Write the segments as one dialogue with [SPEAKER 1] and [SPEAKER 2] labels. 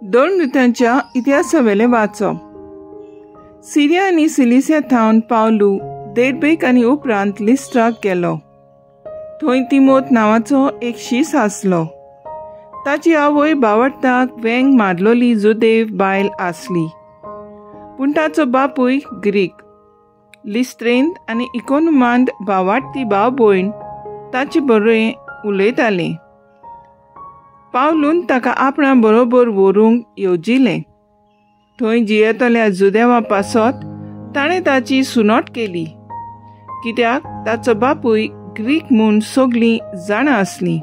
[SPEAKER 1] दोन दुतांच्या इतिहासावेले वाचप. सिरिया आनी सिलिसिया थावन पावलू देडबेक आनी उपरांत लिस्ट्राक गेलो. थंय तिमोथ नांवाचो एक शीस आसलो. ताची आवय बावटाक वेंग मारलोली जुदेव बायल आसली, पूण ताचो बापूय ग्रीक. लिस्त्रेंत आनी इकोनोमांत बावाटती भाव भयण ताचे बरें उलयताले. पावलून ताका आपणा बरोबर व्हरूंक येवजिलें. थंय जियेतल्या जुदेवा पासत ताणें ताची सुनोट केली, कित्याक ताचो बापूय ग्रीक म्हूण सगळीं जाणां आसलीं.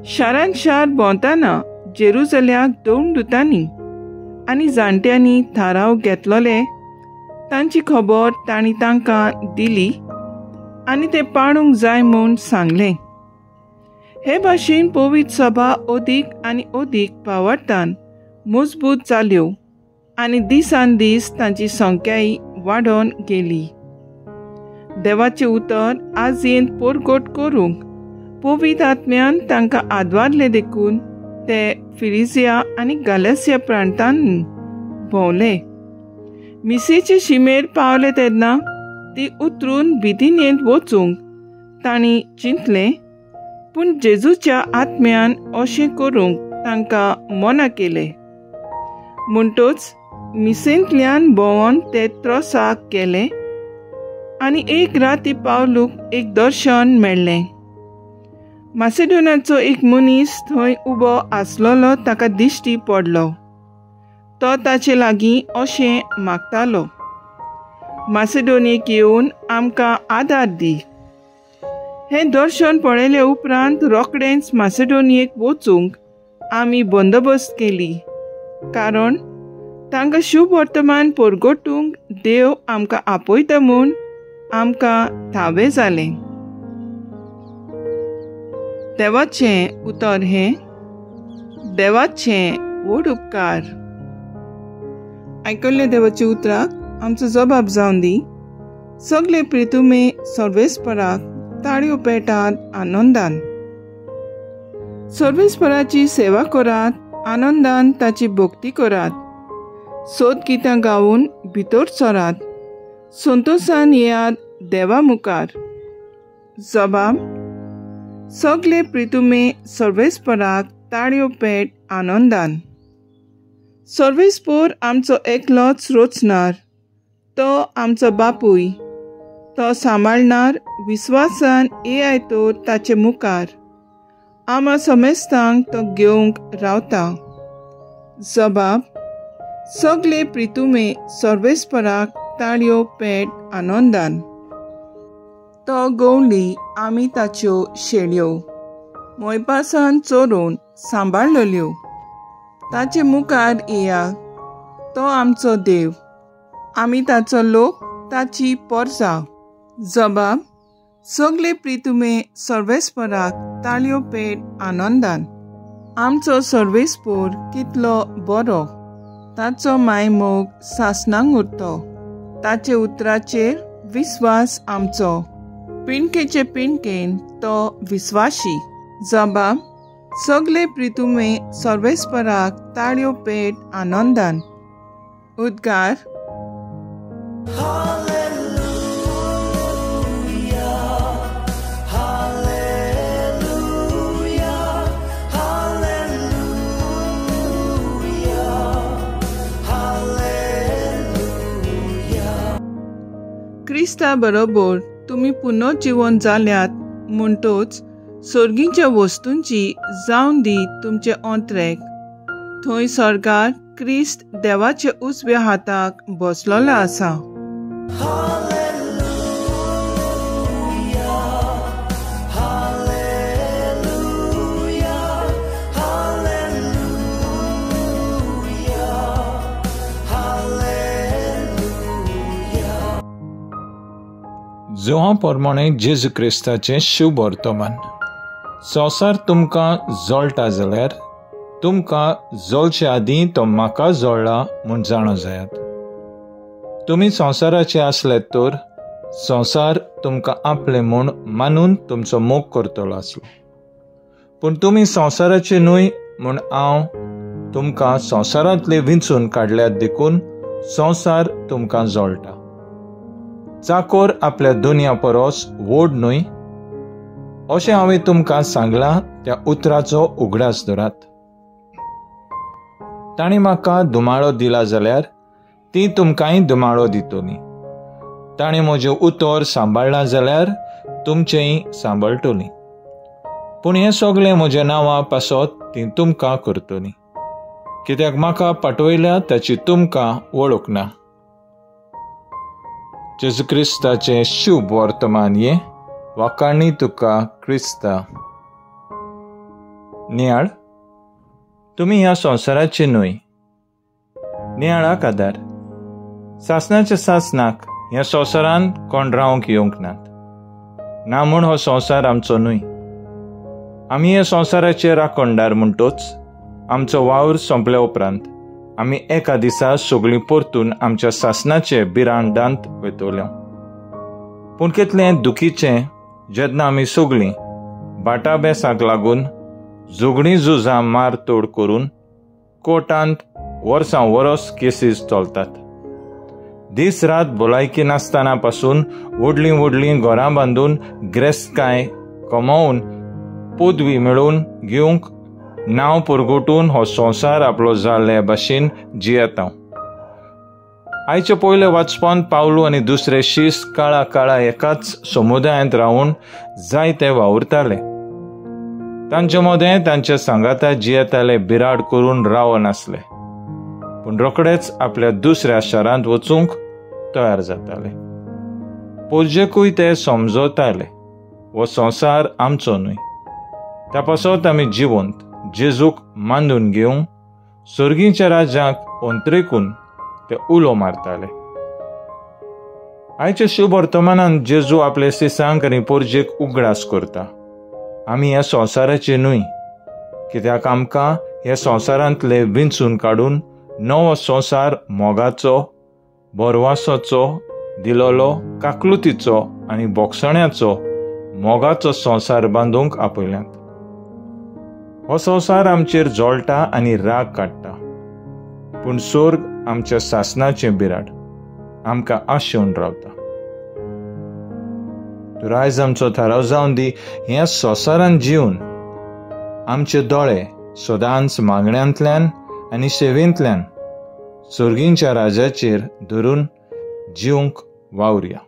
[SPEAKER 1] शारान शार भोंवतना जेरुसल्याक दोन दुतांनी आनी जाणट्यांनी थाराव घेतलोले तांची खबर तांणी तांकां दिली आनी ते पाळूंक जाय म्हूण सांगलें. हे भाशेन पवित्र सभा अदीक आनी अदीक पावटान मजबूत जाल्यो आनी दिसान दीस तांची संख्याय वाडोन गेली. देवाचें उतर आजयेंत परगट करूंक पवित्र आत्म्यान तांकां आदवारले देखून ते फिलिसिया आनी गालेसिया प्रांतांनी भोंवले. मिसेचे शिमेर पावले तेन्ना ती उतरून बिदिनेंत वचूंक तांणी चिंतलें, पूण जेजूच्या आत्म्यान अशें करूंक तांकां मना केलें. म्हणटच मिसेंतल्यान भोंवून ते त्रोसाक गेले आनी एक राती पावलूक एक दर्शन मेळ्ळें. मासेडोनाचो एक मनीस थंय उबो आसलोलो ताका दिश्टी पडलो. तो ताचे लागीं अशें मागतालो, मासेडोनियेक येवन आमकां आदार दी. हें दर्शन पळयले उपरांत रोखडेंच मासेडोनियेक वचूंक आमी बंदोबस्त केली, कारण तांकां शुभ वर्तमान परगटूंक देव आमकां आपयता म्हूण आमकां थावें जालें. देवाचें उतर हें. देवाचें व्हड उपकार. आयकल्ल्या देवाच्या उतराक आमचो जबाब जावन दी. सगळे प्रितुमे सर्वेस्पराक ताळयो पेटात आनंदान. सर्वेस्पराची सेवा करात, आनंदान ताची भक्ती करात. सोद गितां गावून भितर सरात, संतोशान येयात देवा मुखार. जबाब. सगळे प्रितुमे सर्वेस्पराक ताळयो पेट आनंदान. सर्वेस्पर आमचो एकलोच रोचणार. तो आमचो बापूय. तो सांबाळणार विस्वासान येयाय तर ताचे मुखार. आमा समेस्तांक तो घेवंक रावता. जबाब. सगळे प्रितुमे सर्वेस्पराक ताळयो पेट आनंदान. तो गवली आमी ताच्यो शेळयो, मोयपासान चोरून सांबाळलोल्यो. ताचे मुखार येया. तो आमचो देव, आमी ताचो लोक, ताची पोरसां. जबाब. सगळे प्रितुमे सर्वेस्पराक ताळयो पेट आनंदान. आमचो सर्वेस्पर कितलो बरो, ताचो मायमोग सासणांक उरतो. ताचे उतराचेर विस्वास आमचो, पिणकेचे पिणकेन तो विस्वाशी. जबाब. सगळे प्रितुमे सर्वेस्पराक ताळयो पेट आनंदान. उद्गार. क्रिस्ता बरोबर तुमी पुनर्जीवन जाल्यात म्हणटच सर्गींच्या वस्तूंची जावन दी तुमचे अंतरेक. थंय सर्गार क्रिस्त देवाचे उजव्या हाताक बसलोलो आसा.
[SPEAKER 2] जोहा पोरमोणे जेजू क्रिस्ताचें शुभ वर्तमान. संवसार तुमकां जळटा जाल्यार तुमकां जळचे आदीं तो म्हाका जळ्ळा म्हूण जाणो जायात. तुमी संवसाराचे आसलेत तर संवसार तुमकां आपले म्हूण मानून तुमचो मोग करतलो आसलो. पूण तुमी संवसाराचे न्हय म्हूण हांव तुमकां संवसारांतले विंचून काडल्यात देखून संवसार तुमकां जोळटा. चाकोर आपल्या दुनिया परस व्हड न्हय अशें हांवें तुमकां सांगलां त्या उतराचो उगडास धरात. ताणी म्हाका दुमाळो दिला जाल्यार ती तुमकांय दुमाळो दितली. ताणें म्हजें उतर सांबाळ्ळां जाल्यार तुमचेंय सांबाळटली. पूण हें सगळें म्हज्या नांवा पासत ती तुमकां करतली, कित्याक म्हाका पाठवयल्या ताची तुमकां वळख ना. जेजू क्रिस्ताचें शुभ वर्तमान हें वाकाणणी तुका क्रिस्ता. नियाळ, तुमी ह्या संवसाराचे न्हय, नियाळाक आदार. सासणाच्या सासणाक ह्या संवसारान कोण रावंक येवंक नात. ना म्हूण हो संवसार आमचो न्हय. आमी ह्या संवसाराचे राखणदार म्हणटोच आमचो वावर सोंपल्या उपरांत आमी एका दिसा सगळीं परतून आमच्या सासणाचे बिरांडांत वयतल्यो. पूण कितलें दुखीचें जेन्ना आमी सगळीं बाटाबेसाक लागून झगडीं झुजां मार तोड करून कोर्टांत वर्सां वरस केसीस चलतात. दीस रात भलायकी नासतना पासून व्हडलीं व्हडलीं घरां बांदून गिरेस्तकाय कमोवन पदवी मेळोवन घेवंक नांव पुरगुटून हो संवसार आपलो जाल्ले भाशेन जियेता. आयचे पयले वाचपन पावलू आनी दुसरे शीस काळा काळा एकाच समुदायांत रावून जायते वावुरताले. तांचे मदें तांचे सांगाता जियेताले बिराड करून रावनासले, पूण रोखडेच आपल्या दुसऱ्या शारांत वचूंक तयार जाताले. पोरजेकूय ते समजवताले हो संवसार आमचो न्हय. त्या पासत आमी जिवंत जेजूक मांडून घेवंक सर्गीच्या राज्याक अंतरेकून ते उलो मारताले. आयच्या शुभ वर्तमानांत जेजू आपले सिसांक आनी पोरजेक उगडास करता. आमी ह्या संवसाराचे न्हय, कित्याक आमकां ह्या संवसारांतले विंचून काडून नवो संवसार मोगाचो, बोरवासाचो, दिलोलो, काकलुतीचो आनी बोगसण्याचो मोगाचो संवसार बांदूंक आपयल्यात. हो संवसार आमचेर जोळटा आनी राग काडटा, पूण स्वर्ग आमच्या सासणाचें बिराड आमकां आशेवन रावता. तूं आयज आमचो थाराव जावन दी ह्या संवसारान जिवन आमचे दोळे सदांच मागण्यांतल्यान आनी सेवेंतल्यान सर्गींच्या राजाचेर धरून जिवंक वावुरया.